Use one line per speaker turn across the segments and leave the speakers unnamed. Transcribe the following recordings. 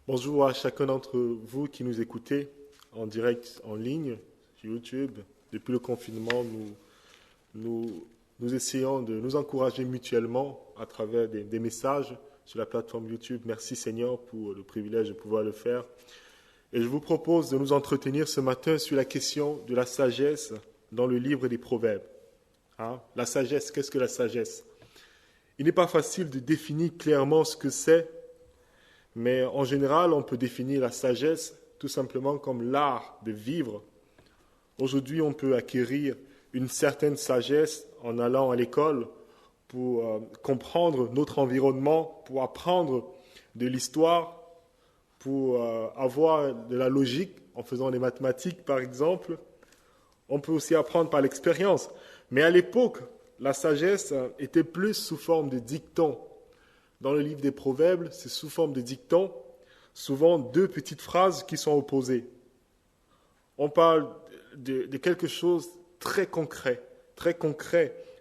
Bonjour à chacun d'entre vous qui nous écoutez en direct, en ligne, sur YouTube. Depuis le confinement, nous essayons de nous encourager mutuellement à travers des messages sur la plateforme YouTube. Merci Seigneur pour le privilège de pouvoir le faire. Et je vous propose de nous entretenir ce matin sur la question de la sagesse dans le livre des Proverbes. La sagesse, qu'est-ce que la sagesse? Il n'est pas facile de définir clairement ce que c'est, mais en général, on peut définir la sagesse tout simplement comme l'art de vivre. Aujourd'hui, on peut acquérir une certaine sagesse en allant à l'école pour comprendre notre environnement, pour apprendre de l'histoire, pour avoir de la logique en faisant des mathématiques, par exemple. On peut aussi apprendre par l'expérience. Mais à l'époque, la sagesse était plus sous forme de dictons. Dans le livre des Proverbes, c'est sous forme de dictons, souvent deux petites phrases qui sont opposées. On parle de quelque chose très concret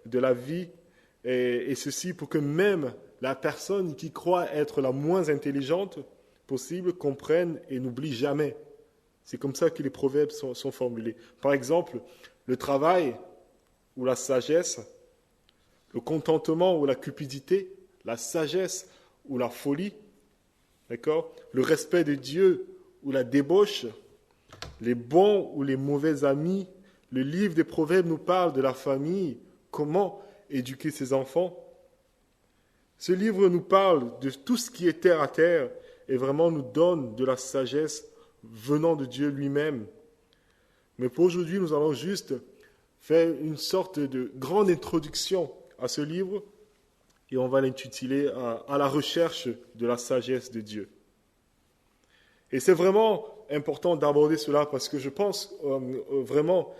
de la vie, et ceci pour que même la personne qui croit être la moins intelligente possible comprenne et n'oublie jamais. C'est comme ça que les proverbes sont formulés. Par exemple, le travail ou la sagesse, le contentement ou la cupidité, la sagesse ou la folie, d'accord? Le respect de Dieu ou la débauche, les bons ou les mauvais amis. Le livre des Proverbes nous parle de la famille, comment éduquer ses enfants. Ce livre nous parle de tout ce qui est terre à terre et vraiment nous donne de la sagesse venant de Dieu lui-même. Mais pour aujourd'hui, nous allons juste faire une sorte de grande introduction à ce livre et on va l'intituler à la recherche de la sagesse de Dieu. Et c'est vraiment important d'aborder cela parce que je pense vraiment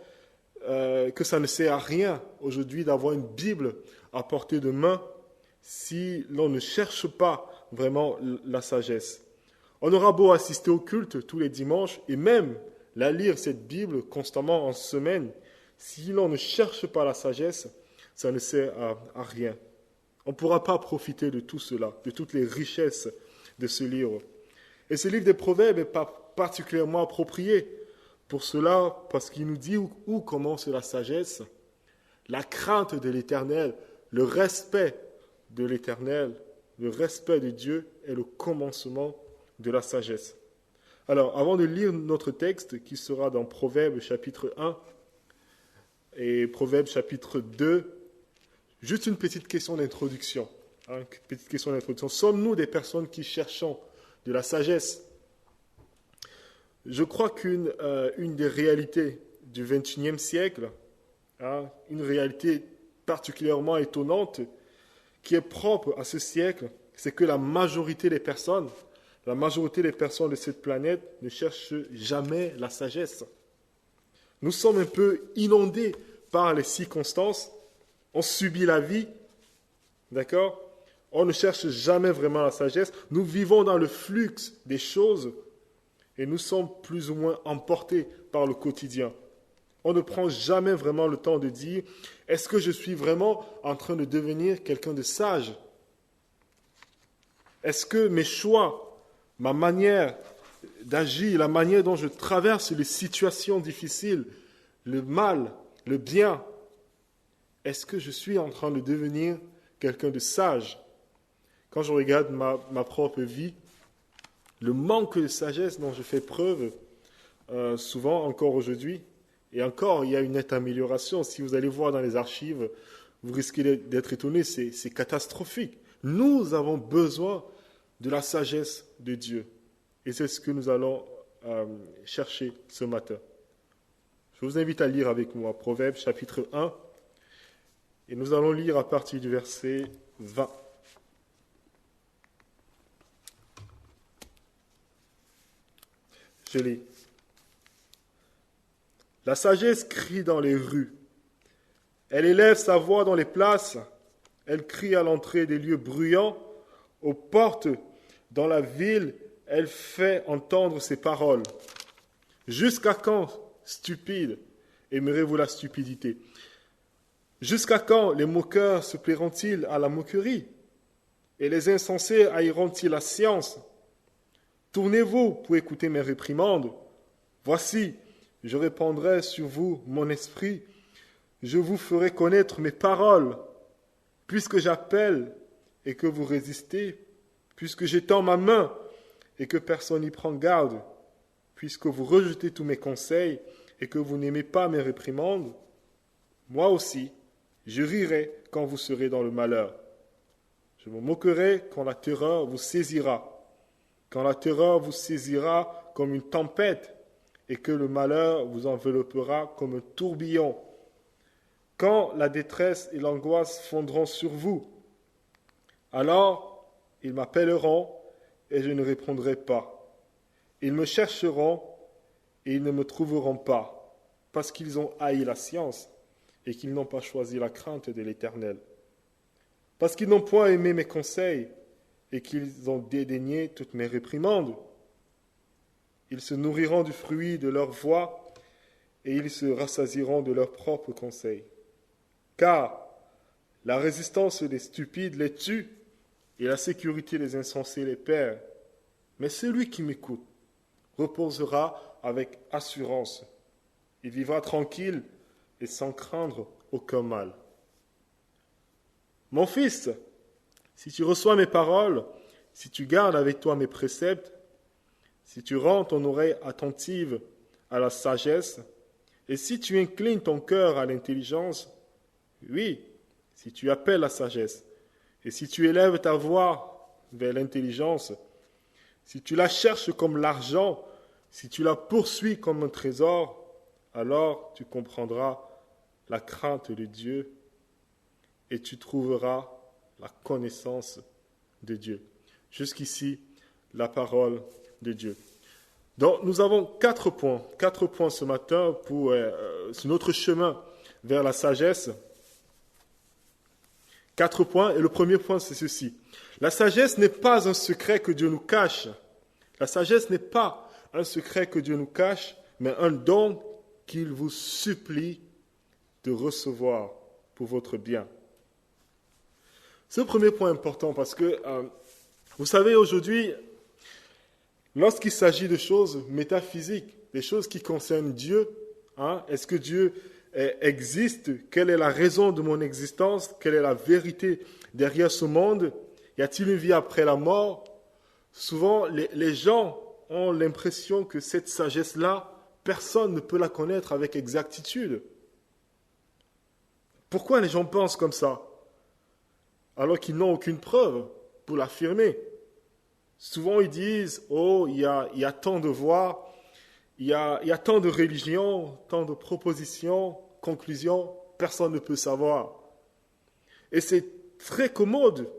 que ça ne sert à rien aujourd'hui d'avoir une Bible à portée de main si l'on ne cherche pas vraiment la sagesse. On aura beau assister au culte tous les dimanches et même la lire cette Bible constamment en semaine, si l'on ne cherche pas la sagesse, ça ne sert à rien. On ne pourra pas profiter de tout cela, de toutes les richesses de ce livre. Et ce livre des Proverbes est particulièrement approprié pour cela, parce qu'il nous dit où commence la sagesse, la crainte de l'Éternel, le respect de l'Éternel, le respect de Dieu est le commencement de la sagesse. Alors, avant de lire notre texte, qui sera dans Proverbes chapitre 1 et Proverbes chapitre 2, juste une petite question d'introduction. Sommes-nous des personnes qui cherchons de la sagesse? Je crois qu'une des réalités du XXIe siècle, une réalité particulièrement étonnante, qui est propre à ce siècle, c'est que la majorité des personnes de cette planète ne cherchent jamais la sagesse. Nous sommes un peu inondés par les circonstances. On subit la vie, d'accord? On ne cherche jamais vraiment la sagesse. Nous vivons dans le flux des choses et nous sommes plus ou moins emportés par le quotidien. On ne prend jamais vraiment le temps de dire « Est-ce que je suis vraiment en train de devenir quelqu'un de sage? Est-ce que mes choix, ma manière d'agir, la manière dont je traverse les situations difficiles, le mal, le bien, est-ce que je suis en train de devenir quelqu'un de sage? » Quand je regarde ma propre vie, le manque de sagesse dont je fais preuve, souvent encore aujourd'hui, et encore il y a une nette amélioration. Si vous allez voir dans les archives, vous risquez d'être étonné, c'est catastrophique. Nous avons besoin de la sagesse de Dieu. Et c'est ce que nous allons chercher ce matin. Je vous invite à lire avec moi Proverbes chapitre 1, et nous allons lire à partir du verset 20. Je lis. La sagesse crie dans les rues. Elle élève sa voix dans les places. Elle crie à l'entrée des lieux bruyants. Aux portes, dans la ville, elle fait entendre ses paroles. Jusqu'à quand, stupides, aimerez-vous la stupidité? Jusqu'à quand les moqueurs se plairont-ils à la moquerie? Et les insensés haïront-ils la science? Tournez-vous pour écouter mes réprimandes. Voici, je répandrai sur vous mon esprit. Je vous ferai connaître mes paroles. Puisque j'appelle et que vous résistez, puisque j'étends ma main et que personne n'y prend garde, puisque vous rejetez tous mes conseils et que vous n'aimez pas mes réprimandes, moi aussi, je rirai quand vous serez dans le malheur. Je me moquerai quand la terreur vous saisira, quand la terreur vous saisira comme une tempête et que le malheur vous enveloppera comme un tourbillon. Quand la détresse et l'angoisse fondront sur vous, alors ils m'appelleront et je ne répondrai pas. Ils me chercheront et ils ne me trouveront pas, parce qu'ils ont haï la science et qu'ils n'ont pas choisi la crainte de l'Éternel. Parce qu'ils n'ont point aimé mes conseils et qu'ils ont dédaigné toutes mes réprimandes. Ils se nourriront du fruit de leur voix et ils se rassasieront de leurs propres conseils. Car la résistance des stupides les tue et la sécurité des insensés les perd. Mais celui qui m'écoute reposera avec assurance. Il vivra tranquille et sans craindre aucun mal. Mon fils, si tu reçois mes paroles, si tu gardes avec toi mes préceptes, si tu rends ton oreille attentive à la sagesse, et si tu inclines ton cœur à l'intelligence, oui, si tu appelles la sagesse, et si tu élèves ta voix vers l'intelligence, si tu la cherches comme l'argent, si tu la poursuis comme un trésor, alors tu comprendras la crainte de Dieu et tu trouveras la connaissance de Dieu. Jusqu'ici, la parole de Dieu. Donc, nous avons 4 points ce matin sur notre chemin vers la sagesse. 4 points, et le premier point, c'est ceci. La sagesse n'est pas un secret que Dieu nous cache. La sagesse n'est pas un secret que Dieu nous cache, mais un don qu'il vous supplie de recevoir pour votre bien. Ce premier point est important parce que, vous savez, aujourd'hui, lorsqu'il s'agit de choses métaphysiques, des choses qui concernent Dieu, est-ce que Dieu existe? Quelle est la raison de mon existence? Quelle est la vérité derrière ce monde? Y a-t-il une vie après la mort? Souvent, les gens ont l'impression que cette sagesse-là, personne ne peut la connaître avec exactitude. Pourquoi les gens pensent comme ça, alors qu'ils n'ont aucune preuve pour l'affirmer? Souvent, ils disent, oh, il y a tant de voix, il y a tant de religions, tant de propositions, conclusions, personne ne peut savoir. Et c'est très commode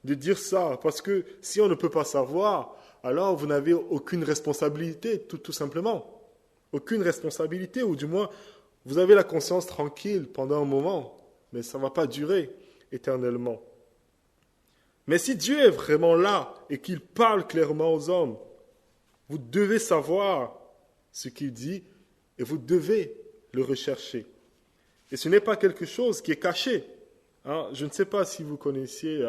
de dire ça, parce que si on ne peut pas savoir, alors vous n'avez aucune responsabilité, tout simplement. Aucune responsabilité, ou du moins, vous avez la conscience tranquille pendant un moment, mais ça ne va pas durer éternellement. Mais si Dieu est vraiment là et qu'il parle clairement aux hommes, vous devez savoir ce qu'il dit et vous devez le rechercher. Et ce n'est pas quelque chose qui est caché. Je ne sais pas si vous connaissiez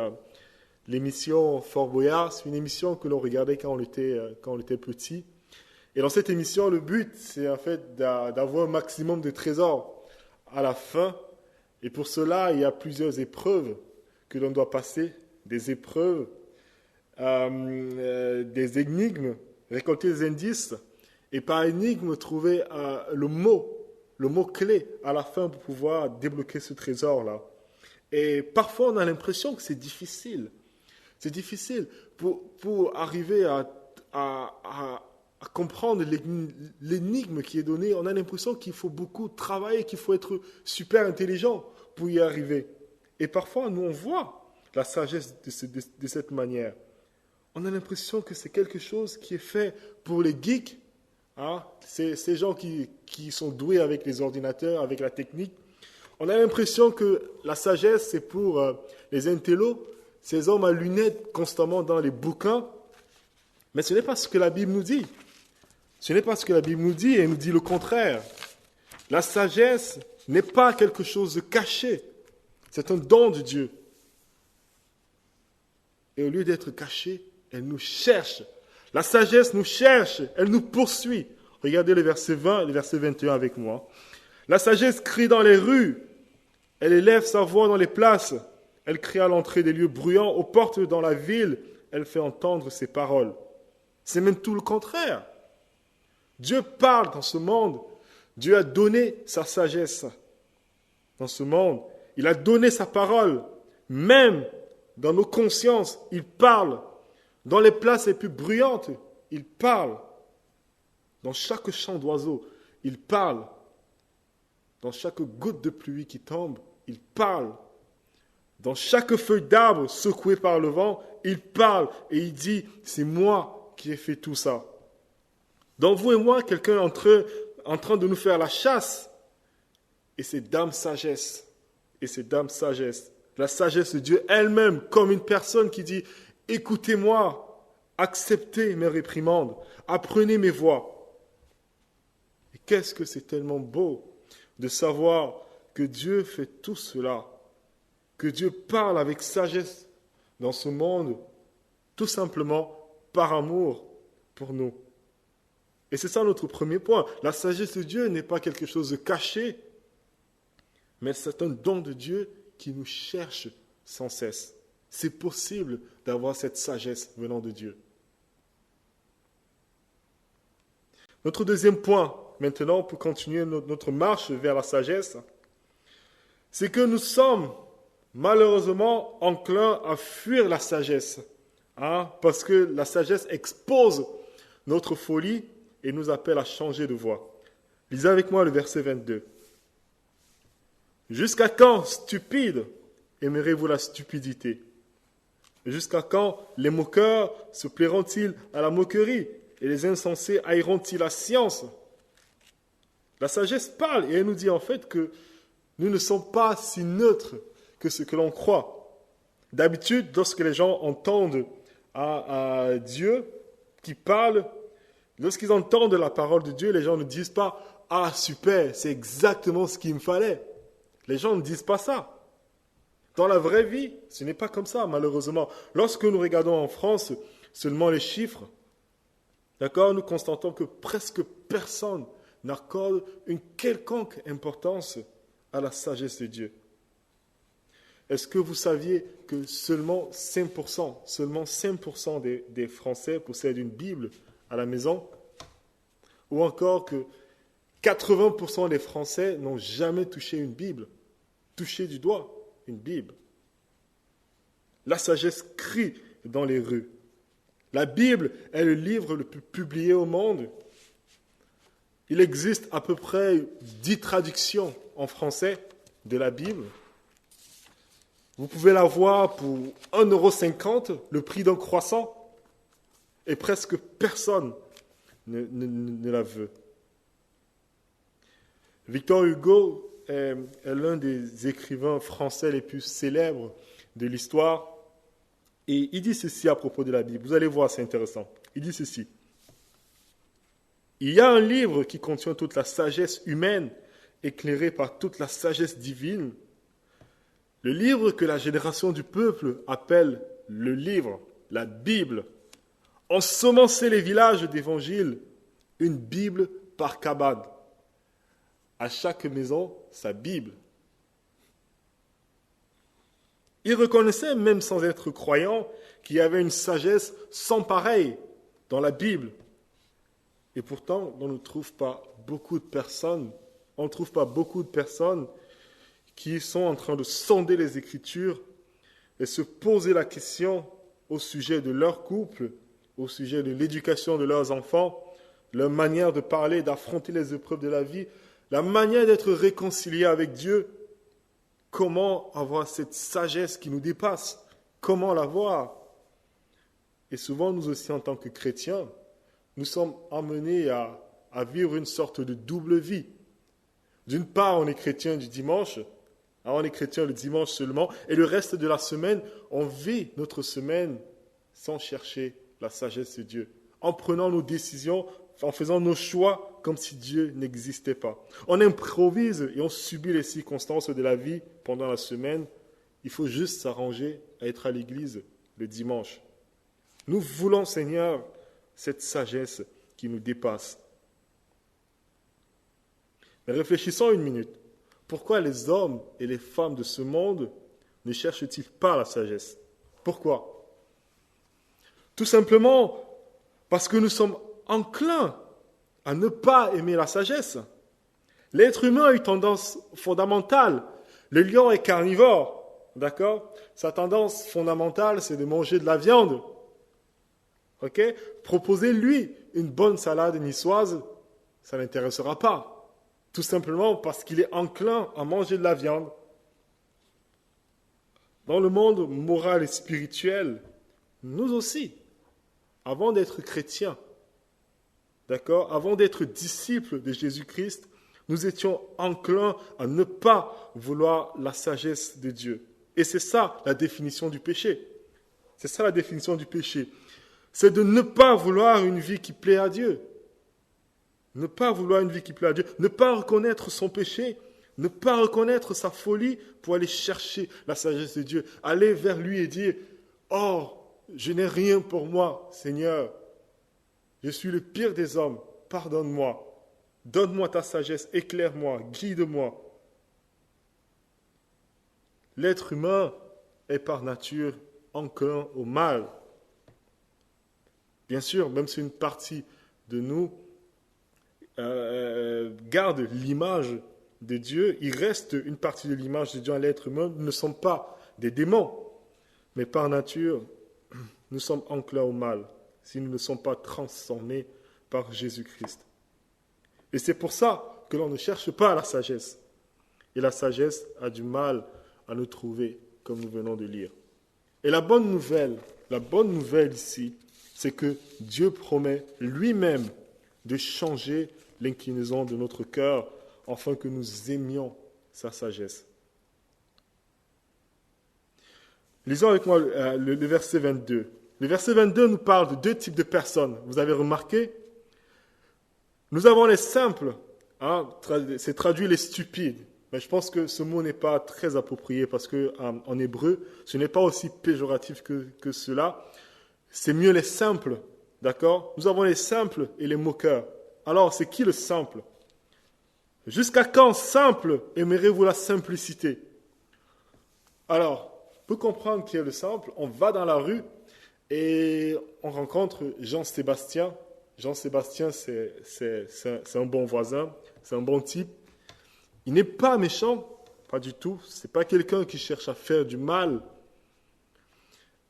l'émission Fort Boyard. C'est une émission que l'on regardait quand on était petit. Et dans cette émission, le but, c'est en fait d'avoir un maximum de trésors à la fin. Et pour cela, il y a plusieurs épreuves que l'on doit passer. Des épreuves, des énigmes, récolter des indices. Et par énigme, trouver le mot clé à la fin pour pouvoir débloquer ce trésor-là. Et parfois, on a l'impression que c'est difficile. C'est difficile pour arriver à comprendre l'énigme qui est donnée. On a l'impression qu'il faut beaucoup travailler, qu'il faut être super intelligent pour y arriver. Et parfois, nous, on voit la sagesse de cette manière. On a l'impression que c'est quelque chose qui est fait pour les geeks. Ces gens qui sont doués avec les ordinateurs, avec la technique. On a l'impression que la sagesse, c'est pour les intellos, ces hommes à lunettes constamment dans les bouquins. Mais ce n'est pas ce que la Bible nous dit. Ce n'est pas ce que la Bible nous dit, et elle nous dit le contraire. La sagesse n'est pas quelque chose de caché. C'est un don de Dieu. Et au lieu d'être cachée, elle nous cherche. La sagesse nous cherche, elle nous poursuit. Regardez le verset 20 et le verset 21 avec moi. La sagesse crie dans les rues, elle élève sa voix dans les places, elle crie à l'entrée des lieux bruyants, aux portes dans la ville, elle fait entendre ses paroles. C'est même tout le contraire. Dieu parle dans ce monde, Dieu a donné sa sagesse dans ce monde, il a donné sa parole, même dans nos consciences, il parle. Dans les places les plus bruyantes, il parle. Dans chaque chant d'oiseau, il parle. Dans chaque goutte de pluie qui tombe, il parle. Dans chaque feuille d'arbre secouée par le vent, il parle et il dit, c'est moi qui ai fait tout ça. Dans vous et moi, quelqu'un est en train de nous faire la chasse. Et c'est dame sagesse. Et c'est dame sagesse. La sagesse de Dieu elle-même, comme une personne qui dit, écoutez-moi, acceptez mes réprimandes, apprenez mes voies. Et qu'est-ce que c'est tellement beau de savoir que Dieu fait tout cela, que Dieu parle avec sagesse dans ce monde, tout simplement par amour pour nous. Et c'est ça notre premier point. La sagesse de Dieu n'est pas quelque chose de caché, mais c'est un don de Dieu qui nous cherche sans cesse. C'est possible d'avoir cette sagesse venant de Dieu. Notre deuxième point, maintenant, pour continuer notre marche vers la sagesse, c'est que nous sommes malheureusement enclins à fuir la sagesse, parce que la sagesse expose notre folie et nous appelle à changer de voie. Lisez avec moi le verset 22. Jusqu'à quand, stupides, aimerez-vous la stupidité? Jusqu'à quand les moqueurs se plairont-ils à la moquerie et les insensés haïront-ils la science? La sagesse parle et elle nous dit en fait que nous ne sommes pas si neutres que ce que l'on croit. D'habitude, lorsque les gens entendent à Dieu qui parle, lorsqu'ils entendent la parole de Dieu, les gens ne disent pas « Ah super, c'est exactement ce qu'il me fallait ». Les gens ne disent pas ça. Dans la vraie vie, ce n'est pas comme ça, malheureusement. Lorsque nous regardons en France seulement les chiffres, d'accord, nous constatons que presque personne n'accorde une quelconque importance à la sagesse de Dieu. Est-ce que vous saviez que seulement 5% des Français possèdent une Bible à la maison? Ou encore que 80% des Français n'ont jamais touché une Bible, touché du doigt une Bible. La sagesse crie dans les rues. La Bible est le livre le plus publié au monde. Il existe à peu près 10 traductions en français de la Bible. Vous pouvez la voir pour 1,50 €, le prix d'un croissant, et presque personne ne la veut. Victor Hugo est l'un des écrivains français les plus célèbres de l'histoire. Et il dit ceci à propos de la Bible. Vous allez voir, c'est intéressant. Il dit ceci. Il y a un livre qui contient toute la sagesse humaine, éclairée par toute la sagesse divine. Le livre que la génération du peuple appelle le livre, la Bible. Ensemencer les villages d'évangile, une Bible par cabane. À chaque maison, sa Bible. Il reconnaissait, même sans être croyant, qu'il y avait une sagesse sans pareille dans la Bible. Et pourtant, on ne trouve pas beaucoup de personnes, qui sont en train de sonder les Écritures et se poser la question au sujet de leur couple, au sujet de l'éducation de leurs enfants, leur manière de parler, d'affronter les épreuves de la vie, la manière d'être réconcilié avec Dieu. Comment avoir cette sagesse qui nous dépasse? Comment l'avoir? Et souvent, nous aussi, en tant que chrétiens, nous sommes amenés à vivre une sorte de double vie. D'une part, on est chrétien du dimanche, on est chrétien le dimanche seulement, et le reste de la semaine, on vit notre semaine sans chercher la sagesse de Dieu, en prenant nos décisions, en faisant nos choix comme si Dieu n'existait pas. On improvise et on subit les circonstances de la vie pendant la semaine. Il faut juste s'arranger à être à l'église le dimanche. Nous voulons, Seigneur, cette sagesse qui nous dépasse. Mais réfléchissons une minute. Pourquoi les hommes et les femmes de ce monde ne cherchent-ils pas la sagesse? Pourquoi? Tout simplement parce que nous sommes enclins à ne pas aimer la sagesse. L'être humain a une tendance fondamentale. Le lion est carnivore, d'accord? Sa tendance fondamentale, c'est de manger de la viande. Ok? Proposez-lui une bonne salade niçoise, ça ne l'intéressera pas. Tout simplement parce qu'il est enclin à manger de la viande. Dans le monde moral et spirituel, nous aussi, avant d'être chrétiens, d'accord, avant d'être disciples de Jésus-Christ, nous étions enclins à ne pas vouloir la sagesse de Dieu. Et c'est ça la définition du péché. C'est ça la définition du péché. C'est de ne pas vouloir une vie qui plaît à Dieu. Ne pas vouloir une vie qui plaît à Dieu. Ne pas reconnaître son péché. Ne pas reconnaître sa folie pour aller chercher la sagesse de Dieu. Aller vers lui et dire, « Oh, je n'ai rien pour moi, Seigneur. Je suis le pire des hommes. Pardonne-moi. Donne-moi ta sagesse. Éclaire-moi. Guide-moi. » L'être humain est par nature enclin au mal. Bien sûr, même si une partie de nous garde l'image de Dieu, il reste une partie de l'image de Dieu à l'être humain. Nous ne sommes pas des démons, mais par nature, nous sommes enclins au mal si nous ne sommes pas transformés par Jésus-Christ. Et c'est pour ça que l'on ne cherche pas la sagesse. Et la sagesse a du mal à nous trouver, comme nous venons de lire. Et la bonne nouvelle ici, c'est que Dieu promet lui-même de changer l'inclinaison de notre cœur afin que nous aimions sa sagesse. Lisons avec moi le verset 22. Le verset 22 nous parle de deux types de personnes. Vous avez remarqué? Nous avons les simples, c'est traduit les stupides. Mais je pense que ce mot n'est pas très approprié parce qu'en hébreu, ce n'est pas aussi péjoratif que cela. C'est mieux les simples, d'accord? Nous avons les simples et les moqueurs. Alors, c'est qui le simple? Jusqu'à quand, simple, aimerez-vous la simplicité? Alors, pour comprendre qui est le simple, on va dans la rue et on rencontre Jean-Sébastien. Jean-Sébastien, c'est un bon voisin, c'est un bon type. Il n'est pas méchant, pas du tout. Ce n'est pas quelqu'un qui cherche à faire du mal.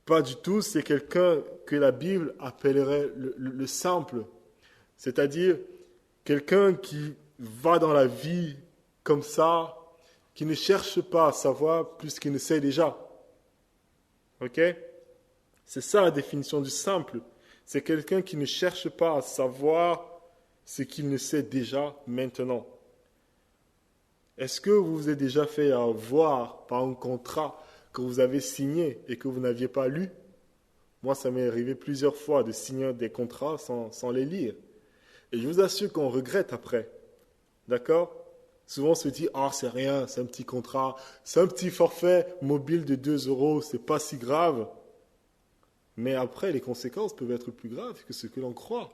Pas du tout, c'est quelqu'un que la Bible appellerait le simple. C'est-à-dire quelqu'un qui va dans la vie comme ça, qui ne cherche pas à savoir plus qu'il ne sait déjà. Ok? C'est ça la définition du simple. C'est quelqu'un qui ne cherche pas à savoir ce qu'il ne sait déjà maintenant. Est-ce que vous vous êtes déjà fait avoir par un contrat que vous avez signé et que vous n'aviez pas lu? Moi, ça m'est arrivé plusieurs fois de signer des contrats sans les lire. Et je vous assure qu'on regrette après. D'accord? Souvent, on se dit, ah, c'est rien, c'est un petit contrat, c'est un petit forfait mobile de 2 €, c'est pas si grave. Mais après, les conséquences peuvent être plus graves que ce que l'on croit.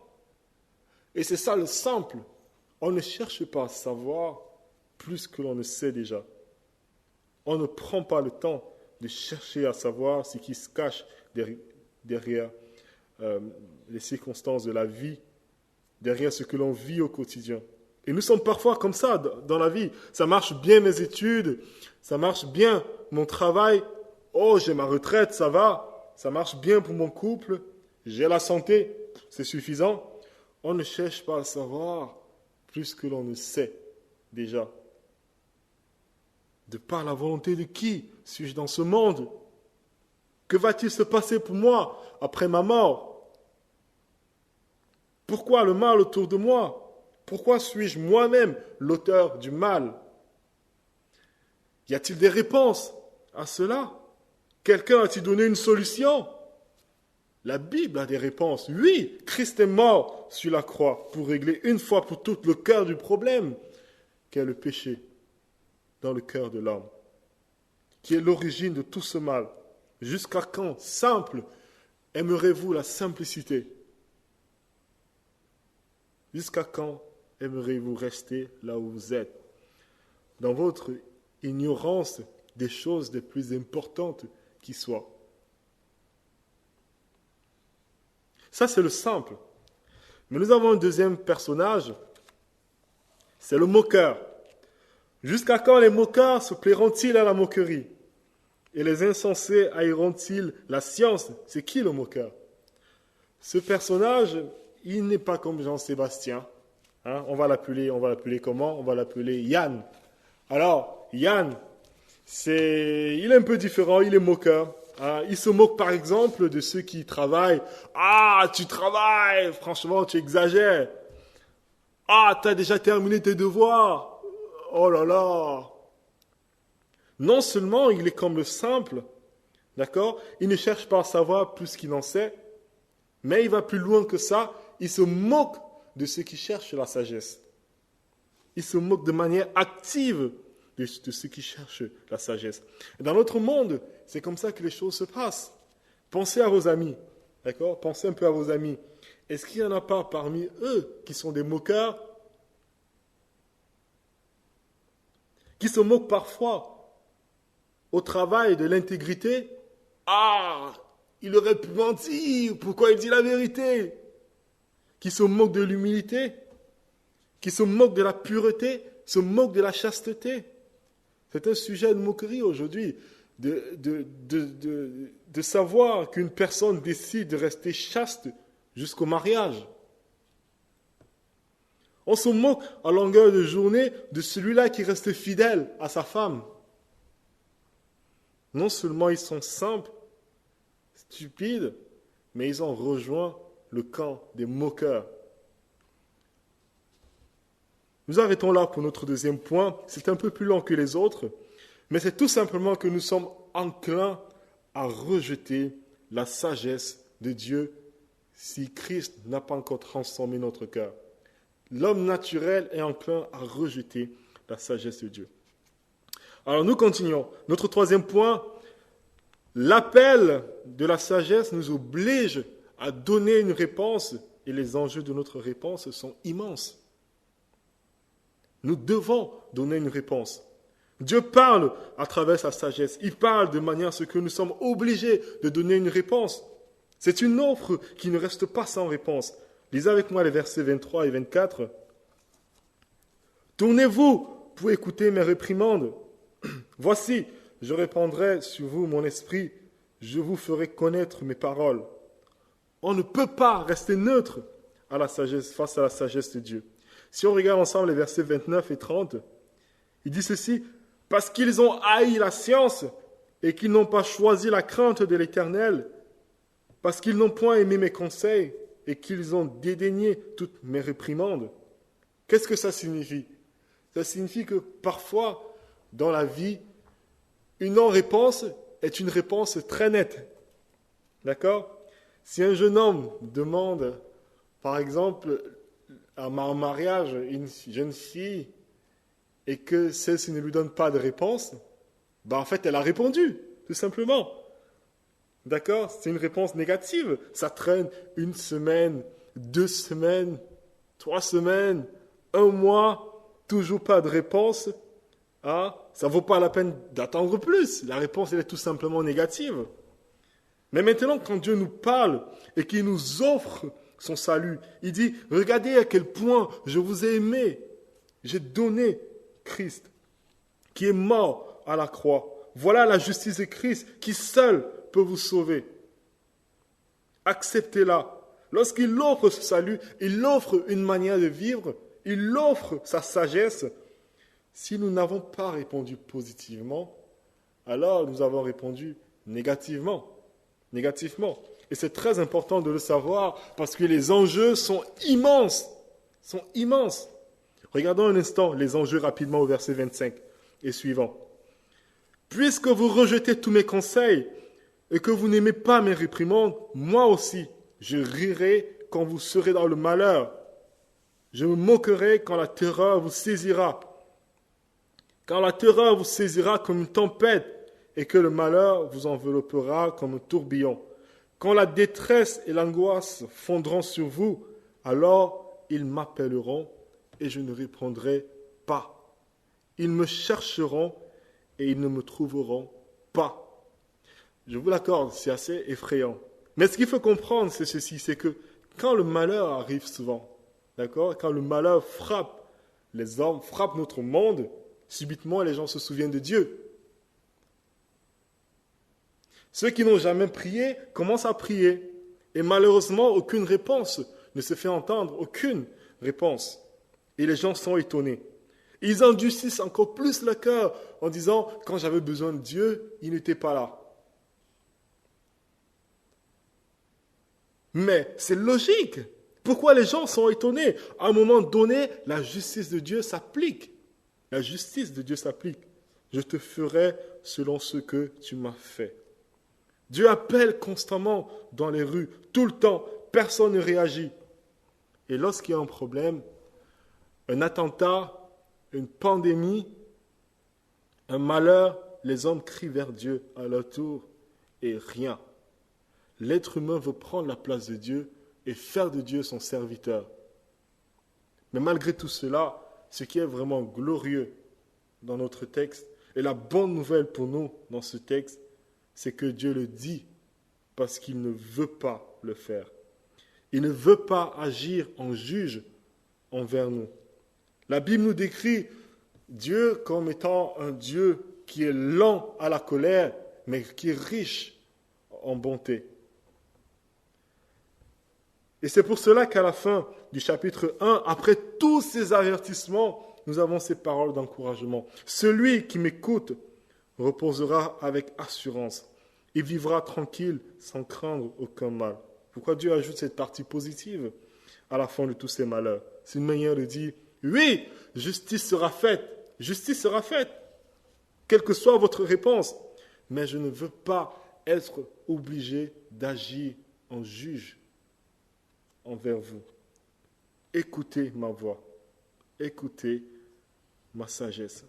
Et c'est ça le simple. On ne cherche pas à savoir plus que l'on ne sait déjà. On ne prend pas le temps de chercher à savoir ce qui se cache derrière les circonstances de la vie, derrière ce que l'on vit au quotidien. Et nous sommes parfois comme ça dans la vie. Ça marche bien mes études, ça marche bien mon travail. Oh, j'ai ma retraite, ça va. Ça marche bien pour mon couple. J'ai la santé, c'est suffisant. On ne cherche pas à savoir plus que l'on ne sait déjà. De par la volonté de qui suis-je dans ce monde? Que va-t-il se passer pour moi après ma mort? Pourquoi le mal autour de moi? Pourquoi suis-je moi-même l'auteur du mal? Y a-t-il des réponses à cela? Quelqu'un a-t-il donné une solution? La Bible a des réponses. Oui, Christ est mort sur la croix pour régler une fois pour toutes le cœur du problème, qu'est le péché dans le cœur de l'homme, qui est l'origine de tout ce mal. Jusqu'à quand, simple, aimerez-vous la simplicité? Jusqu'à quand aimerez-vous rester là où vous êtes, dans votre ignorance des choses les plus importantes qui soient? Ça, c'est le simple. Mais nous avons un deuxième personnage, c'est le moqueur. Jusqu'à quand les moqueurs se plairont-ils à la moquerie? Et les insensés haïront-ils la science? C'est qui le moqueur? Ce personnage, il n'est pas comme Jean-Sébastien. On va l'appeler comment? On va l'appeler Yann. Alors, Yann, il est un peu différent, il est moqueur. Il se moque par exemple de ceux qui travaillent. Ah, tu travailles, franchement, tu exagères. Ah, tu as déjà terminé tes devoirs. Oh là là. Non seulement il est comme le simple, d'accord? Il ne cherche pas à savoir plus qu'il en sait, mais il va plus loin que ça. Il se moque de ceux qui cherchent la sagesse. Il se moque de manière active de ceux qui cherchent la sagesse. Et dans notre monde, c'est comme ça que les choses se passent. Pensez à vos amis, d'accord? Pensez un peu à vos amis. Est-ce qu'il n'y en a pas parmi eux qui sont des moqueurs, qui se moquent parfois au travail de l'intégrité? Ah, il aurait pu mentir, pourquoi il dit la vérité? Qui se moquent de l'humilité, qui se moquent de la pureté, se moquent de la chasteté. C'est un sujet de moquerie aujourd'hui, de savoir qu'une personne décide de rester chaste jusqu'au mariage. On se moque à longueur de journée de celui-là qui reste fidèle à sa femme. Non seulement ils sont simples, stupides, mais ils ont rejoint le camp des moqueurs. Nous arrêtons là pour notre deuxième point. C'est un peu plus long que les autres, mais c'est tout simplement que nous sommes enclins à rejeter la sagesse de Dieu si Christ n'a pas encore transformé notre cœur. L'homme naturel est enclin à rejeter la sagesse de Dieu. Alors nous continuons. Notre troisième point, l'appel de la sagesse nous oblige à donner une réponse et les enjeux de notre réponse sont immenses. Nous devons donner une réponse. Dieu parle à travers sa sagesse. Il parle de manière à ce que nous sommes obligés de donner une réponse. C'est une offre qui ne reste pas sans réponse. Lisez avec moi les versets 23 et 24. « Tournez-vous pour écouter mes réprimandes. Voici, je répandrai sur vous mon esprit. Je vous ferai connaître mes paroles. » On ne peut pas rester neutre à la sagesse, face à la sagesse de Dieu. Si on regarde ensemble les versets 29 et 30, il dit ceci, « Parce qu'ils ont haï la science et qu'ils n'ont pas choisi la crainte de l'Éternel, parce qu'ils n'ont point aimé mes conseils et qu'ils ont dédaigné toutes mes réprimandes. » Qu'est-ce que ça signifie? Ça signifie que parfois, dans la vie, une non-réponse est une réponse très nette. D'accord? Si un jeune homme demande, par exemple, en mariage une jeune fille et que celle-ci ne lui donne pas de réponse, en fait, elle a répondu, tout simplement. D'accord? C'est une réponse négative. Ça traîne 1 semaine, 2 semaines, 3 semaines, 1 mois, toujours pas de réponse. Ça ne vaut pas la peine d'attendre plus. La réponse, elle est tout simplement négative. Mais maintenant, quand Dieu nous parle et qu'il nous offre son salut, il dit, regardez à quel point je vous ai aimé. J'ai donné Christ, qui est mort à la croix. Voilà la justice de Christ, qui seul peut vous sauver. Acceptez-la. Lorsqu'il offre ce salut, il offre une manière de vivre, il offre sa sagesse. Si nous n'avons pas répondu positivement, alors nous avons répondu négativement. Et c'est très important de le savoir parce que les enjeux sont immenses. Regardons un instant les enjeux rapidement au verset 25 et suivant. Puisque vous rejetez tous mes conseils et que vous n'aimez pas mes réprimandes, moi aussi, je rirai quand vous serez dans le malheur. Je me moquerai quand la terreur vous saisira. Quand la terreur vous saisira comme une tempête et que le malheur vous enveloppera comme un tourbillon. Quand la détresse et l'angoisse fondront sur vous, alors ils m'appelleront et je ne répondrai pas. Ils me chercheront et ils ne me trouveront pas. Je vous l'accorde, c'est assez effrayant. Mais ce qu'il faut comprendre, c'est ceci, c'est que quand le malheur arrive souvent, d'accord, quand le malheur frappe les hommes, frappe notre monde, subitement les gens se souviennent de Dieu. Ceux qui n'ont jamais prié commencent à prier. Et malheureusement, aucune réponse ne se fait entendre, aucune réponse. Et les gens sont étonnés. Ils endurcissent encore plus le cœur en disant, quand j'avais besoin de Dieu, il n'était pas là. Mais c'est logique. Pourquoi les gens sont étonnés? À un moment donné, la justice de Dieu s'applique. La justice de Dieu s'applique. Je te ferai selon ce que tu m'as fait. Dieu appelle constamment dans les rues, tout le temps. Personne ne réagit. Et lorsqu'il y a un problème, un attentat, une pandémie, un malheur, les hommes crient vers Dieu à leur tour et rien. L'être humain veut prendre la place de Dieu et faire de Dieu son serviteur. Mais malgré tout cela, ce qui est vraiment glorieux dans notre texte, et la bonne nouvelle pour nous dans ce texte, c'est que Dieu le dit parce qu'il ne veut pas le faire. Il ne veut pas agir en juge envers nous. La Bible nous décrit Dieu comme étant un Dieu qui est lent à la colère, mais qui est riche en bonté. Et c'est pour cela qu'à la fin du chapitre 1, après tous ces avertissements, nous avons ces paroles d'encouragement. Celui qui m'écoute reposera avec assurance. Il vivra tranquille sans craindre aucun mal. Pourquoi Dieu ajoute cette partie positive à la fin de tous ces malheurs? C'est une manière de dire, oui, justice sera faite. Justice sera faite. Quelle que soit votre réponse. Mais je ne veux pas être obligé d'agir en juge envers vous. Écoutez ma voix. Écoutez ma sagesse.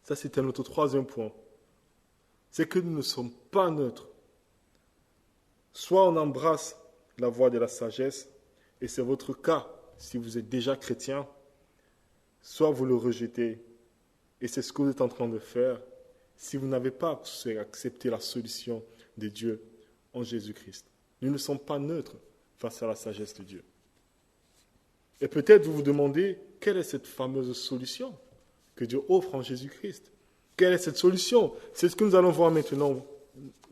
Ça, c'était notre troisième point. C'est que nous ne sommes pas neutres. Soit on embrasse la voie de la sagesse, et c'est votre cas si vous êtes déjà chrétien, soit vous le rejetez, et c'est ce que vous êtes en train de faire si vous n'avez pas accepté la solution de Dieu en Jésus-Christ. Nous ne sommes pas neutres face à la sagesse de Dieu. Et peut-être vous vous demandez, quelle est cette fameuse solution que Dieu offre en Jésus-Christ? Quelle est cette solution? C'est ce que nous allons voir maintenant.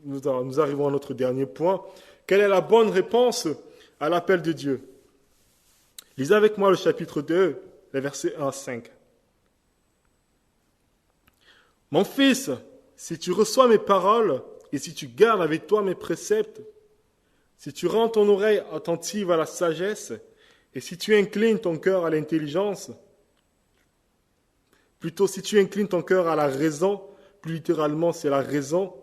Nous arrivons à notre dernier point. Quelle est la bonne réponse à l'appel de Dieu? Lisez avec moi le chapitre 2, les versets 1 à 5. Mon fils, si tu reçois mes paroles et si tu gardes avec toi mes préceptes, si tu rends ton oreille attentive à la sagesse et si tu inclines ton cœur à l'intelligence, plutôt si tu inclines ton cœur à la raison, plus littéralement c'est la raison,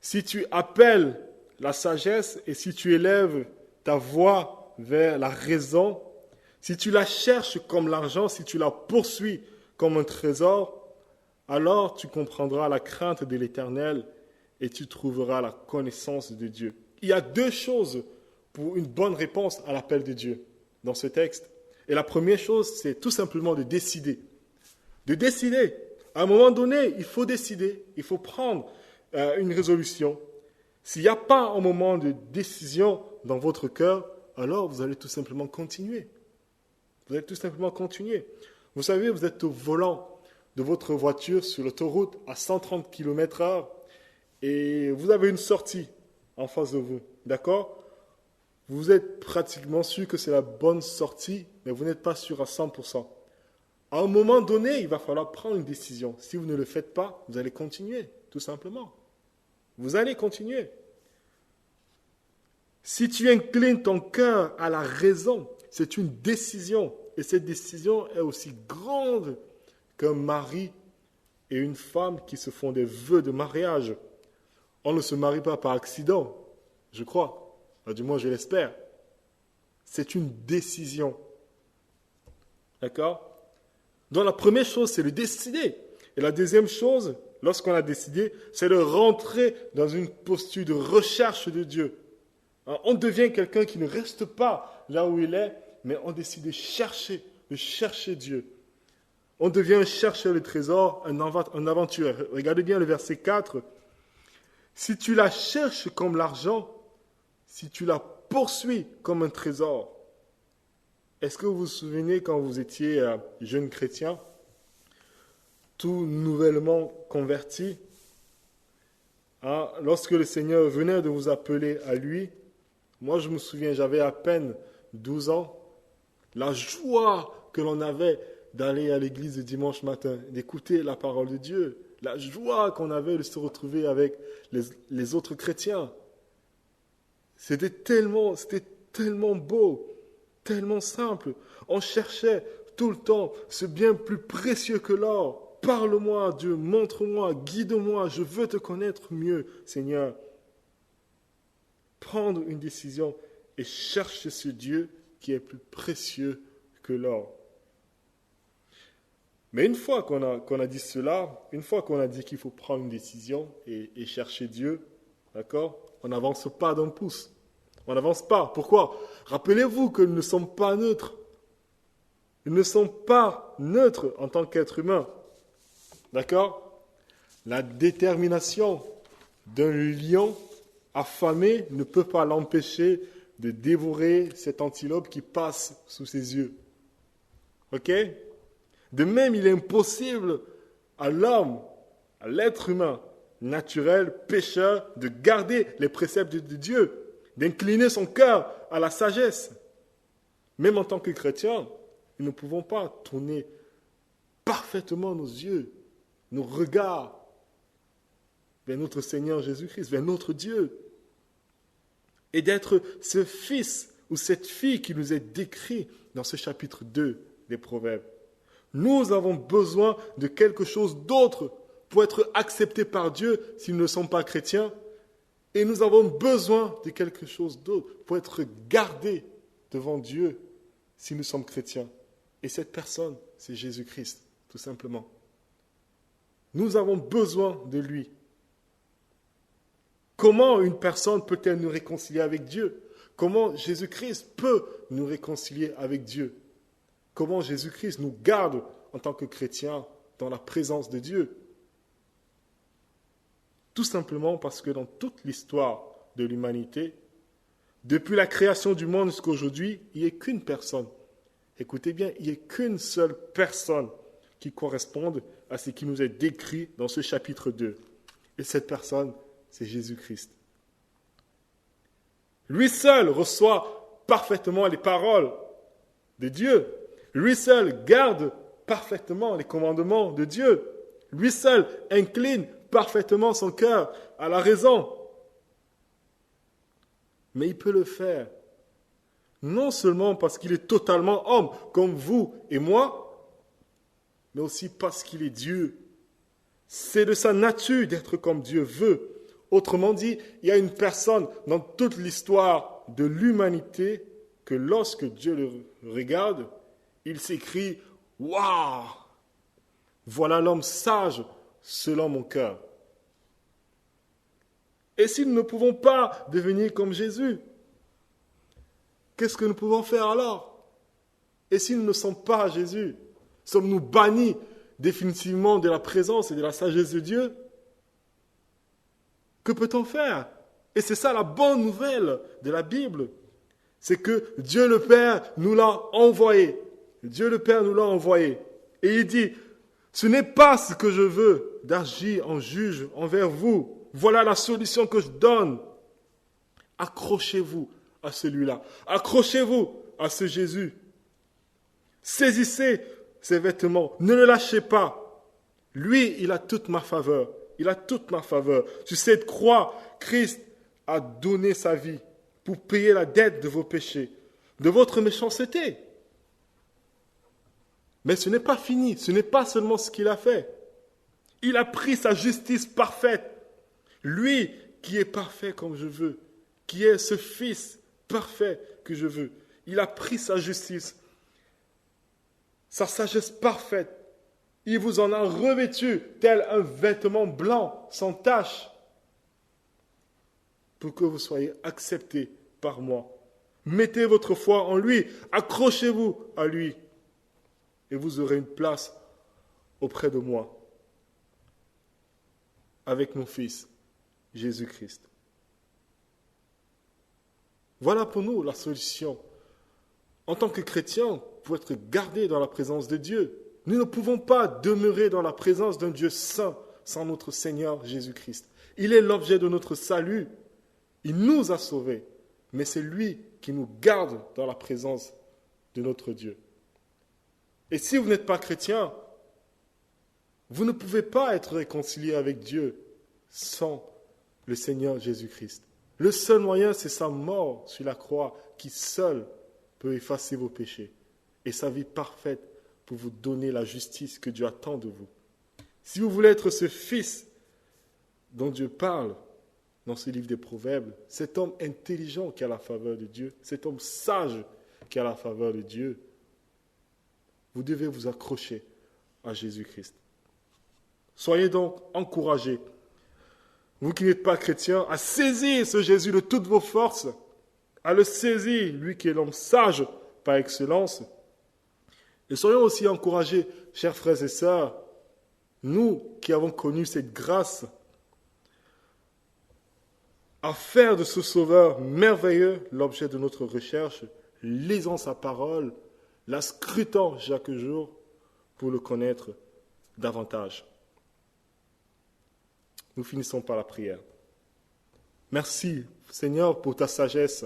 si tu appelles la sagesse et si tu élèves ta voix vers la raison, si tu la cherches comme l'argent, si tu la poursuis comme un trésor, alors tu comprendras la crainte de l'Éternel et tu trouveras la connaissance de Dieu. Il y a deux choses pour une bonne réponse à l'appel de Dieu dans ce texte. Et la première chose, c'est tout simplement de décider. De décider. À un moment donné, il faut décider. Il faut prendre une résolution. S'il n'y a pas un moment de décision dans votre cœur, alors vous allez tout simplement continuer. Vous allez tout simplement continuer. Vous savez, vous êtes au volant de votre voiture sur l'autoroute à 130 km/h et vous avez une sortie en face de vous. D'accord? Vous êtes pratiquement sûr que c'est la bonne sortie, mais vous n'êtes pas sûr à 100%. À un moment donné, il va falloir prendre une décision. Si vous ne le faites pas, vous allez continuer, tout simplement. Vous allez continuer. Si tu inclines ton cœur à la raison, c'est une décision. Et cette décision est aussi grande qu'un mari et une femme qui se font des vœux de mariage. On ne se marie pas par accident, je crois. Du moins, je l'espère. C'est une décision. D'accord? Donc, la première chose, c'est de décider. Et la deuxième chose, lorsqu'on a décidé, c'est de rentrer dans une posture de recherche de Dieu. On devient quelqu'un qui ne reste pas là où il est, mais on décide de chercher Dieu. On devient un chercheur de trésors, un aventurier. Regardez bien le verset 4. Si tu la cherches comme l'argent, si tu la poursuis comme un trésor. Est-ce que vous vous souvenez quand vous étiez jeune chrétien, tout nouvellement converti, lorsque le Seigneur venait de vous appeler à lui, moi je me souviens, j'avais à peine 12 ans, la joie que l'on avait d'aller à l'église le dimanche matin, d'écouter la parole de Dieu, la joie qu'on avait de se retrouver avec les autres chrétiens. C'était tellement beau, tellement simple. On cherchait tout le temps ce bien plus précieux que l'or. Parle-moi, Dieu, montre-moi, guide-moi, je veux te connaître mieux, Seigneur. Prendre une décision et chercher ce Dieu qui est plus précieux que l'or. Mais une fois qu'on a dit cela, une fois qu'on a dit qu'il faut prendre une décision et chercher Dieu, d'accord, on n'avance pas d'un pouce. On n'avance pas. Pourquoi? Rappelez-vous que nous ne sommes pas neutres. Nous ne sommes pas neutres en tant qu'êtres humains. D'accord? La détermination d'un lion affamé ne peut pas l'empêcher de dévorer cette antilope qui passe sous ses yeux. Ok? De même, il est impossible à l'homme, à l'être humain, naturel, pécheur, de garder les préceptes de Dieu, d'incliner son cœur à la sagesse. Même en tant que chrétiens, nous ne pouvons pas tourner parfaitement nos yeux, nos regards vers notre Seigneur Jésus-Christ, vers notre Dieu. Et d'être ce fils ou cette fille qui nous est décrit dans ce chapitre 2 des Proverbes. Nous avons besoin de quelque chose d'autre pour être acceptés par Dieu si nous ne sommes pas chrétiens. Et nous avons besoin de quelque chose d'autre pour être gardés devant Dieu si nous sommes chrétiens. Et cette personne, c'est Jésus-Christ, tout simplement. Nous avons besoin de lui. Comment une personne peut-elle nous réconcilier avec Dieu? Comment Jésus-Christ peut nous réconcilier avec Dieu? Comment Jésus-Christ nous garde en tant que chrétiens dans la présence de Dieu? Tout simplement parce que dans toute l'histoire de l'humanité, depuis la création du monde jusqu'à aujourd'hui, il n'y a qu'une personne. Écoutez bien, il n'y a qu'une seule personne qui corresponde à ce qui nous est décrit dans ce chapitre 2. Et cette personne, c'est Jésus-Christ. Lui seul reçoit parfaitement les paroles de Dieu. Lui seul garde parfaitement les commandements de Dieu. Lui seul incline parfaitement son cœur à la raison. Mais il peut le faire, non seulement parce qu'il est totalement homme, comme vous et moi, mais aussi parce qu'il est Dieu. C'est de sa nature d'être comme Dieu veut. Autrement dit, il y a une personne dans toute l'histoire de l'humanité que lorsque Dieu le regarde, il s'écrie « Waouh! Voilà l'homme sage selon mon cœur. » Et si nous ne pouvons pas devenir comme Jésus, qu'est-ce que nous pouvons faire alors? Et si nous ne sommes pas Jésus, sommes-nous bannis définitivement de la présence et de la sagesse de Dieu? Que peut-on faire? Et c'est ça la bonne nouvelle de la Bible. C'est que Dieu le Père nous l'a envoyé. Dieu le Père nous l'a envoyé. Et il dit, ce n'est pas ce que je veux d'agir en juge envers vous. Voilà la solution que je donne. Accrochez-vous à celui-là. Accrochez-vous à ce Jésus. Saisissez ses vêtements. Ne le lâchez pas. Lui, il a toute ma faveur. Il a toute ma faveur. Sur cette croix, Christ a donné sa vie pour payer la dette de vos péchés, de votre méchanceté. Mais ce n'est pas fini. Ce n'est pas seulement ce qu'il a fait. Il a pris sa justice parfaite. Lui qui est parfait comme je veux, qui est ce Fils parfait que je veux. Il a pris sa justice, sa sagesse parfaite. Il vous en a revêtu tel un vêtement blanc, sans tache, pour que vous soyez acceptés par moi. Mettez votre foi en lui. Accrochez-vous à lui. Et vous aurez une place auprès de moi. Avec mon Fils, Jésus-Christ. Voilà pour nous la solution. En tant que chrétiens, pour être gardés dans la présence de Dieu, nous ne pouvons pas demeurer dans la présence d'un Dieu saint sans notre Seigneur Jésus-Christ. Il est l'objet de notre salut. Il nous a sauvés, mais c'est lui qui nous garde dans la présence de notre Dieu. Et si vous n'êtes pas chrétien, vous ne pouvez pas être réconcilié avec Dieu sans le Seigneur Jésus-Christ. Le seul moyen, c'est sa mort sur la croix qui seul peut effacer vos péchés et sa vie parfaite pour vous donner la justice que Dieu attend de vous. Si vous voulez être ce fils dont Dieu parle dans ce livre des Proverbes, cet homme intelligent qui a la faveur de Dieu, cet homme sage qui a la faveur de Dieu, vous devez vous accrocher à Jésus-Christ. Soyez donc encouragés, vous qui n'êtes pas chrétiens, à saisir ce Jésus de toutes vos forces, à le saisir, lui qui est l'homme sage par excellence. Et soyons aussi encouragés, chers frères et sœurs, nous qui avons connu cette grâce, à faire de ce Sauveur merveilleux l'objet de notre recherche, lisant sa parole, la scrutant chaque jour pour le connaître davantage. Nous finissons par la prière. Merci, Seigneur, pour ta sagesse.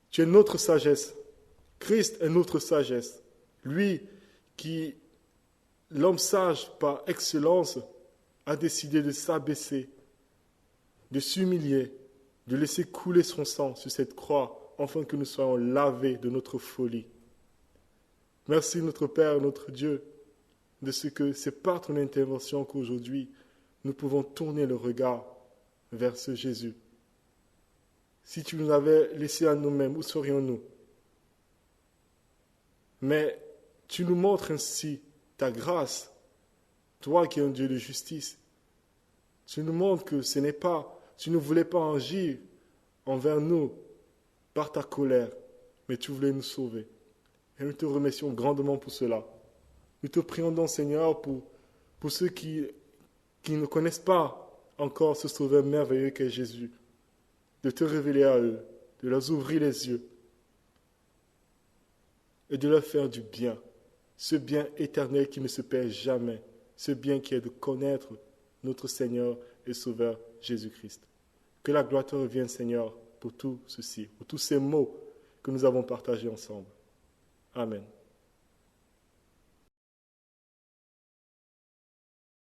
Tu es notre sagesse. Christ est notre sagesse. Lui qui, l'homme sage par excellence, a décidé de s'abaisser, de s'humilier, de laisser couler son sang sur cette croix, afin que nous soyons lavés de notre folie. Merci, notre Père, notre Dieu, de ce que c'est par ton intervention qu'aujourd'hui, nous pouvons tourner le regard vers ce Jésus. Si tu nous avais laissés à nous-mêmes, où serions-nous? Mais tu nous montres ainsi ta grâce, toi qui es un Dieu de justice. Tu nous montres que ce n'est pas, tu ne voulais pas agir envers nous par ta colère, mais tu voulais nous sauver. Et nous te remercions grandement pour cela. Nous te prions donc, Seigneur, pour ceux qui ne connaissent pas encore ce Sauveur merveilleux qu'est Jésus, de te révéler à eux, de leur ouvrir les yeux et de leur faire du bien, ce bien éternel qui ne se perd jamais, ce bien qui est de connaître notre Seigneur et Sauveur Jésus-Christ. Que la gloire te revienne, Seigneur, pour tout ceci, pour tous ces mots que nous avons partagés ensemble. Amen.